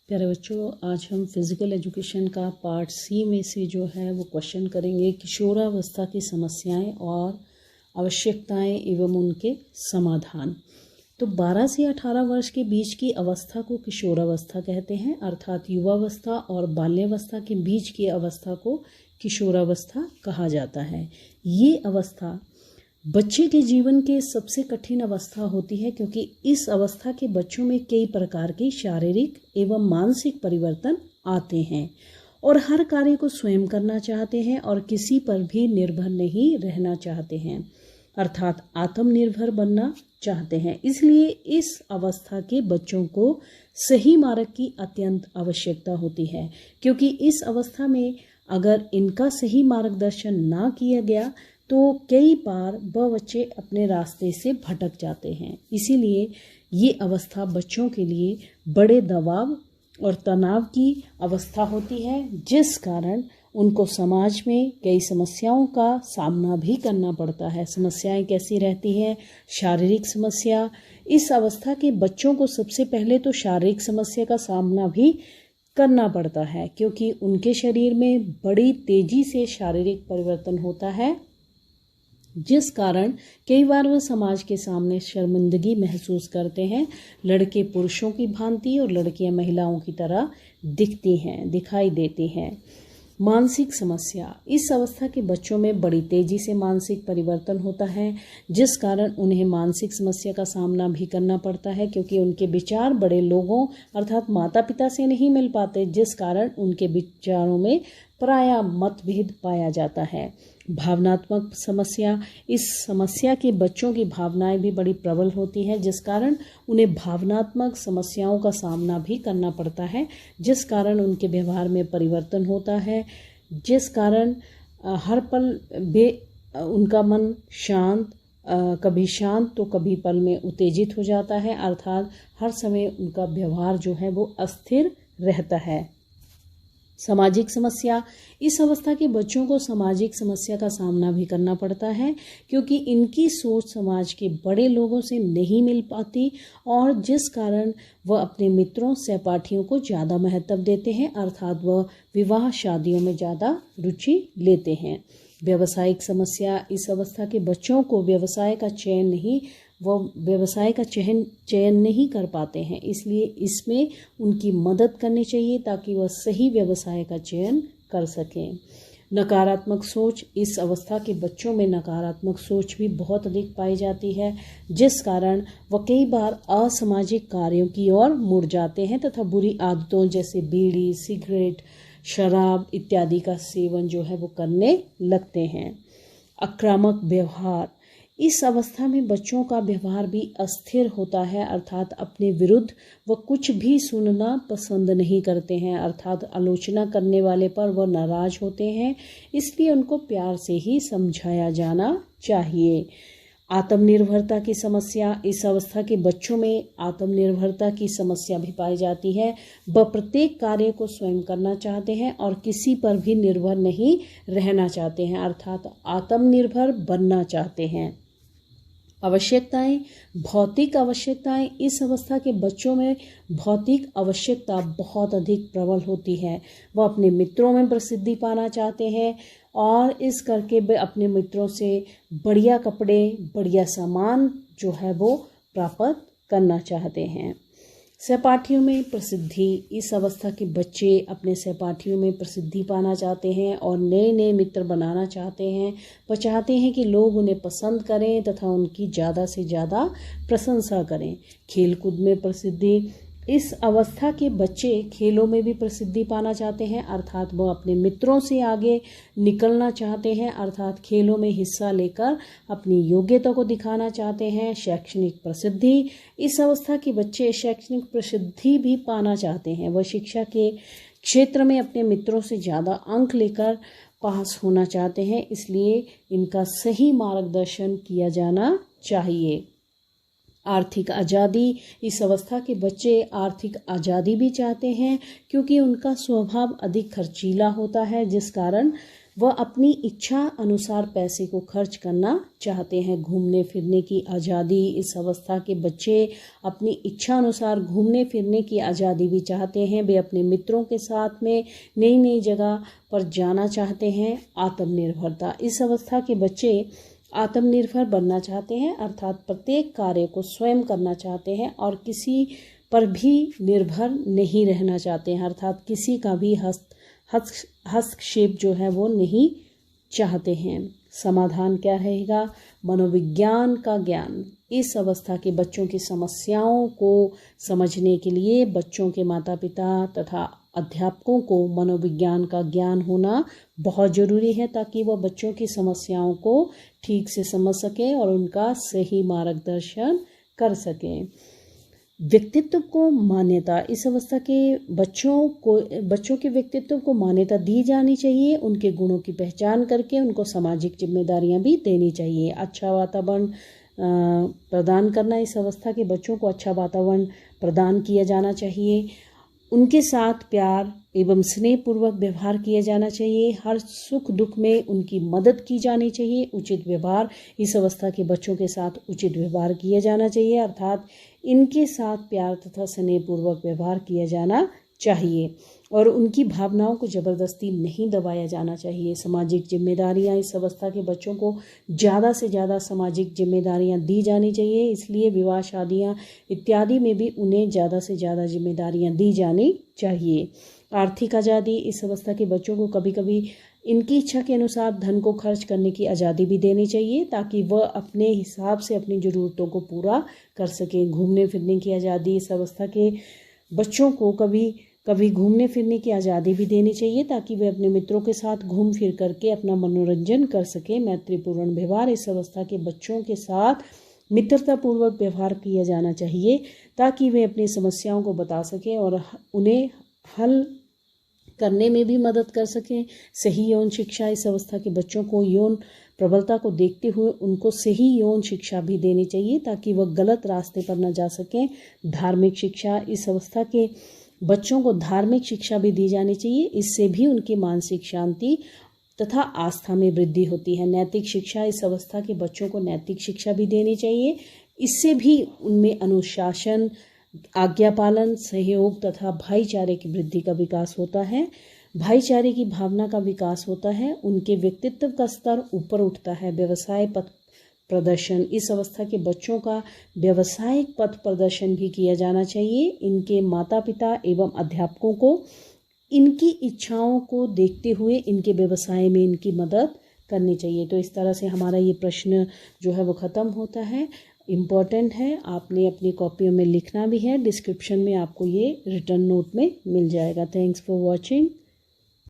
प्यारे बच्चों, आज हम फिज़िकल एजुकेशन का पार्ट सी में से जो है वो क्वेश्चन करेंगे किशोरावस्था की समस्याएं और आवश्यकताएं एवं उनके समाधान। तो 12 से 18 वर्ष के बीच की अवस्था को किशोरावस्था कहते हैं, अर्थात युवावस्था और बाल्यावस्था के बीच की अवस्था को किशोरावस्था कहा जाता है। ये अवस्था बच्चे के जीवन के सबसे कठिन अवस्था होती है, क्योंकि इस अवस्था के बच्चों में कई प्रकार के शारीरिक एवं मानसिक परिवर्तन आते हैं और हर कार्य को स्वयं करना चाहते हैं और किसी पर भी निर्भर नहीं रहना चाहते हैं, अर्थात आत्मनिर्भर बनना चाहते हैं। इसलिए इस अवस्था के बच्चों को सही मार्ग की अत्यंत आवश्यकता होती है, क्योंकि इस अवस्था में अगर इनका सही मार्गदर्शन ना किया गया तो कई बार वह बच्चे अपने रास्ते से भटक जाते हैं। इसीलिए ये अवस्था बच्चों के लिए बड़े दबाव और तनाव की अवस्था होती है, जिस कारण उनको समाज में कई समस्याओं का सामना भी करना पड़ता है। समस्याएं कैसी रहती हैं? शारीरिक समस्या। इस अवस्था के बच्चों को सबसे पहले तो शारीरिक समस्या का सामना भी करना पड़ता है, क्योंकि उनके शरीर में बड़ी तेजी से शारीरिक परिवर्तन होता है, जिस कारण कई बार वह समाज के सामने शर्मिंदगी महसूस करते हैं। लड़के पुरुषों की भांति और लड़कियां महिलाओं की तरह दिखाई देती हैं। मानसिक समस्या। इस अवस्था के बच्चों में बड़ी तेजी से मानसिक परिवर्तन होता है, जिस कारण उन्हें मानसिक समस्या का सामना भी करना पड़ता है, क्योंकि उनके विचार बड़े लोगों अर्थात माता पिता से नहीं मिल पाते, जिस कारण उनके विचारों में प्रायः मतभेद पाया जाता है। भावनात्मक समस्या। इस समस्या के बच्चों की भावनाएं भी बड़ी प्रबल होती हैं, जिस कारण उन्हें भावनात्मक समस्याओं का सामना भी करना पड़ता है, जिस कारण उनके व्यवहार में परिवर्तन होता है, जिस कारण हर पल उनका मन शांत कभी शांत तो कभी पल में उत्तेजित हो जाता है, अर्थात हर समय उनका व्यवहार जो है वो अस्थिर रहता है। सामाजिक समस्या। इस अवस्था के बच्चों को सामाजिक समस्या का सामना भी करना पड़ता है, क्योंकि इनकी सोच समाज के बड़े लोगों से नहीं मिल पाती और जिस कारण वह अपने मित्रों सहपाठियों को ज़्यादा महत्व देते हैं, अर्थात वह विवाह शादियों में ज़्यादा रुचि लेते हैं। व्यवसायिक समस्या। इस अवस्था के बच्चों को व्यवसाय का चयन नहीं कर पाते हैं, इसलिए इसमें उनकी मदद करनी चाहिए ताकि वह सही व्यवसाय का चयन कर सकें। नकारात्मक सोच। इस अवस्था के बच्चों में नकारात्मक सोच भी बहुत अधिक पाई जाती है, जिस कारण वह कई बार असामाजिक कार्यों की ओर मुड़ जाते हैं तथा बुरी आदतों जैसे बीड़ी, सिगरेट, शराब इत्यादि का सेवन जो है वो करने लगते हैं। आक्रामक व्यवहार। इस अवस्था में बच्चों का व्यवहार भी अस्थिर होता है, अर्थात अपने विरुद्ध वह कुछ भी सुनना पसंद नहीं करते हैं, अर्थात आलोचना करने वाले पर वह नाराज होते हैं, इसलिए उनको प्यार से ही समझाया जाना चाहिए। आत्मनिर्भरता की समस्या। इस अवस्था के बच्चों में आत्मनिर्भरता की समस्या भी पाई जाती है। वह प्रत्येक कार्य को स्वयं करना चाहते हैं और किसी पर भी निर्भर नहीं रहना चाहते हैं, अर्थात आत्मनिर्भर बनना चाहते हैं। आवश्यकताएं। भौतिक आवश्यकताएं। इस अवस्था के बच्चों में भौतिक आवश्यकता बहुत अधिक प्रबल होती है। वह अपने मित्रों में प्रसिद्धि पाना चाहते हैं और इस करके वे अपने मित्रों से बढ़िया कपड़े, बढ़िया सामान जो है वो प्राप्त करना चाहते हैं। सहपाठियों में प्रसिद्धि। इस अवस्था के बच्चे अपने सहपाठियों में प्रसिद्धि पाना चाहते हैं और नए नए मित्र बनाना चाहते हैं। वह चाहते हैं कि लोग उन्हें पसंद करें तथा उनकी ज़्यादा से ज़्यादा प्रशंसा करें। खेलकूद में प्रसिद्धि। इस अवस्था के बच्चे खेलों में भी प्रसिद्धि पाना चाहते हैं, अर्थात वह अपने मित्रों से आगे निकलना चाहते हैं, अर्थात खेलों में हिस्सा लेकर अपनी योग्यता को दिखाना चाहते हैं। शैक्षणिक प्रसिद्धि। इस अवस्था के बच्चे शैक्षणिक प्रसिद्धि भी पाना चाहते हैं। वह शिक्षा के क्षेत्र में अपने मित्रों से ज़्यादा अंक लेकर पास होना चाहते हैं, इसलिए इनका सही मार्गदर्शन किया जाना चाहिए। आर्थिक आज़ादी। इस अवस्था के बच्चे आर्थिक आज़ादी भी चाहते हैं, क्योंकि उनका स्वभाव अधिक खर्चीला होता है, जिस कारण वह अपनी इच्छा अनुसार पैसे को खर्च करना चाहते हैं। घूमने फिरने की आज़ादी, इस अवस्था के बच्चे अपनी इच्छा अनुसार घूमने फिरने की आज़ादी भी चाहते हैं। वे अपने मित्रों के साथ में नई नई जगह पर जाना चाहते हैं। आत्मनिर्भरता, इस अवस्था के बच्चे आत्मनिर्भर बनना चाहते हैं, अर्थात प्रत्येक कार्य को स्वयं करना चाहते हैं और किसी पर भी निर्भर नहीं रहना चाहते हैं, अर्थात किसी का भी हस्तक्षेप जो है वो नहीं चाहते हैं। समाधान क्या रहेगा? मनोविज्ञान का ज्ञान, इस अवस्था के बच्चों की समस्याओं को समझने के लिए बच्चों के माता पिता तथा अध्यापकों को मनोविज्ञान का ज्ञान होना बहुत ज़रूरी है, ताकि वह बच्चों की समस्याओं को ठीक से समझ सकें और उनका सही मार्गदर्शन कर सकें। व्यक्तित्व को मान्यता, इस अवस्था के बच्चों के व्यक्तित्व को मान्यता दी जानी चाहिए। उनके गुणों की पहचान करके उनको सामाजिक जिम्मेदारियां भी देनी चाहिए। अच्छा वातावरण प्रदान करना, इस अवस्था के बच्चों को अच्छा वातावरण प्रदान किया जाना चाहिए। उनके साथ प्यार एवं स्नेहपूर्वक व्यवहार किया जाना चाहिए। हर सुख दुख में उनकी मदद की जानी चाहिए। उचित व्यवहार, इस अवस्था के बच्चों के साथ उचित व्यवहार किया जाना चाहिए, अर्थात इनके साथ प्यार तथा स्नेहपूर्वक व्यवहार किया जाना चाहिए और उनकी भावनाओं को ज़बरदस्ती नहीं दबाया जाना चाहिए। सामाजिक जिम्मेदारियां, इस अवस्था के बच्चों को ज़्यादा से ज़्यादा सामाजिक जिम्मेदारियां दी जानी चाहिए, इसलिए विवाह शादियां इत्यादि में भी उन्हें ज़्यादा से ज़्यादा जिम्मेदारियां दी जानी चाहिए। आर्थिक आज़ादी, इस अवस्था के बच्चों को कभी कभी इनकी इच्छा के अनुसार धन को खर्च करने की आज़ादी भी देनी चाहिए, ताकि वह अपने हिसाब से अपनी ज़रूरतों को पूरा कर सकें। घूमने फिरने की आज़ादी, इस अवस्था के बच्चों को कभी घूमने फिरने की आज़ादी भी देनी चाहिए, ताकि वे अपने मित्रों के साथ घूम फिर करके अपना मनोरंजन कर सकें। मैत्रीपूर्ण व्यवहार, इस अवस्था के बच्चों के साथ मित्रतापूर्वक व्यवहार किया जाना चाहिए, ताकि वे अपनी समस्याओं को बता सकें और उन्हें हल करने में भी मदद कर सकें। सही यौन शिक्षा, इस अवस्था के बच्चों को यौन प्रबलता को देखते हुए उनको सही यौन शिक्षा भी देनी चाहिए, ताकि वह गलत रास्ते पर न जा सकें। धार्मिक शिक्षा, इस अवस्था के बच्चों को धार्मिक शिक्षा भी दी जानी चाहिए, इससे भी उनकी मानसिक शांति तथा आस्था में वृद्धि होती है। नैतिक शिक्षा, इस अवस्था के बच्चों को नैतिक शिक्षा भी देनी चाहिए, इससे भी उनमें अनुशासन, आज्ञा पालन, सहयोग तथा भाईचारे की वृद्धि का विकास होता है। भाईचारे की भावना का विकास होता है, उनके व्यक्तित्व का स्तर ऊपर उठता है। व्यवसाय पथ प्रदर्शन, इस अवस्था के बच्चों का व्यवसायिक पथ प्रदर्शन भी किया जाना चाहिए। इनके माता पिता एवं अध्यापकों को इनकी इच्छाओं को देखते हुए इनके व्यवसाय में इनकी मदद करनी चाहिए। तो इस तरह से हमारा ये प्रश्न जो है वो ख़त्म होता है। इम्पॉर्टेंट है, आपने अपनी कॉपियों में लिखना भी है। डिस्क्रिप्शन में आपको ये रिटर्न नोट में मिल जाएगा। Thanks for watching.